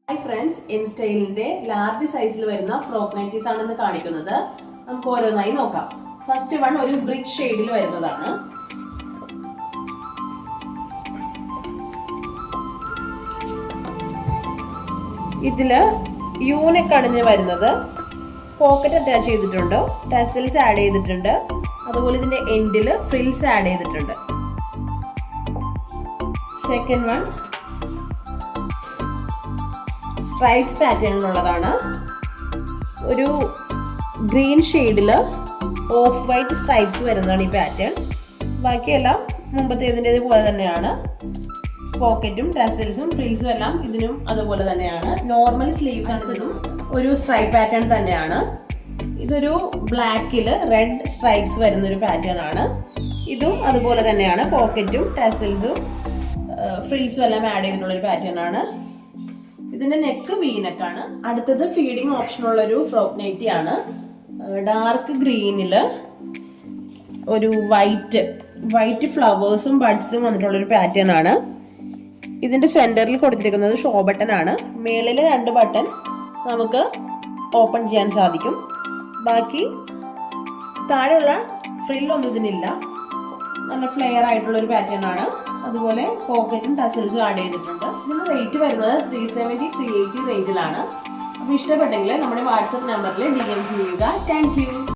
Hi friends, ഇൻസ്റ്റൈലിന്റെ large സൈസിൽ വരുന്ന frock nighties ആണെന്ന് കാണിക്കുന്നത്. നമുക്ക് ഓരോന്നായി നോക്കാം. ഫസ്റ്റ് വൺ ഒരു ബ്രിക്ക് ഷെയ്ഡിൽ വരുന്നതാണ്. ഇതില് യൂനെക്ക് ആണ് വരുന്നത്. പോക്കറ്റ് അറ്റാച്ച് ചെയ്തിട്ടുണ്ട്, ടെസൽസ് ആഡ് ചെയ്തിട്ടുണ്ട്, അതുപോലെ ഇതിന്റെ എൻഡിൽ ഫ്രിൽസ് ആഡ് ചെയ്തിട്ടുണ്ട്. സെക്കൻഡ് വൺ സ്ട്രൈപ്സ് പാറ്റേണിലുള്ളതാണ്. ഒരു ഗ്രീൻ ഷെയ്ഡിൽ ഓഫ് വൈറ്റ് സ്ട്രൈപ്സ് വരുന്നതാണ് ഈ പാറ്റേൺ. ബാക്കിയെല്ലാം മുമ്പത്തേതിൻ്റെ പോലെ തന്നെയാണ്. പോക്കറ്റും ടെസൽസും ഫ്രിൽസും എല്ലാം ഇതിനും അതുപോലെ തന്നെയാണ്. നോർമൽ സ്ലീവ്സ് ആണ്. ഇതും ഒരു സ്ട്രൈപ്പ് പാറ്റേൺ തന്നെയാണ്. ഇതൊരു ബ്ലാക്കിൽ റെഡ് സ്ട്രൈപ്സ് വരുന്നൊരു പാറ്റേൺ ആണ്. ഇതും അതുപോലെ തന്നെയാണ്. പോക്കറ്റും ടെസൽസും ഫ്രിൽസും എല്ലാം ആഡ് ചെയ്തിട്ടുള്ളൊരു പാറ്റേൺ ആണ്. ഇതിന്റെ നെക്ക് വീനെക്കാണ്. അടുത്തത് ഫീഡിങ് ഓപ്ഷനുള്ളൊരു ഫ്രോക്ക് നൈറ്റി ആണ്. ഡാർക്ക് ഗ്രീനില് ഒരു വൈറ്റ് ഫ്ലവേഴ്സും ബഡ്സും വന്നിട്ടുള്ളൊരു പാറ്റേൺ ആണ്. ഇതിന്റെ സെന്ററിൽ കൊടുത്തിരിക്കുന്നത് ഷോ ബട്ടൺ ആണ്. മേളിലെ 2 ബട്ടൺ നമുക്ക് ഓപ്പൺ ചെയ്യാൻ സാധിക്കും. ബാക്കി താഴെയുള്ള ഫ്രില്ലൊന്നും ഇതിനില്ല. നല്ല ഫ്ലെയർ ആയിട്ടുള്ള ഒരു പാറ്റേൺ ആണ്. അതുപോലെ പോക്കറ്റും ടസൽസും ആഡ് ചെയ്തിട്ടുണ്ട്. ഇതിന് റേറ്റ് വരുന്നത് 370-380 റേഞ്ചിലാണ്. അപ്പോൾ ഇഷ്ടപ്പെട്ടെങ്കിൽ നമ്മുടെ വാട്സപ്പ് നമ്പറിൽ DM ചെയ്യുക. Thank you.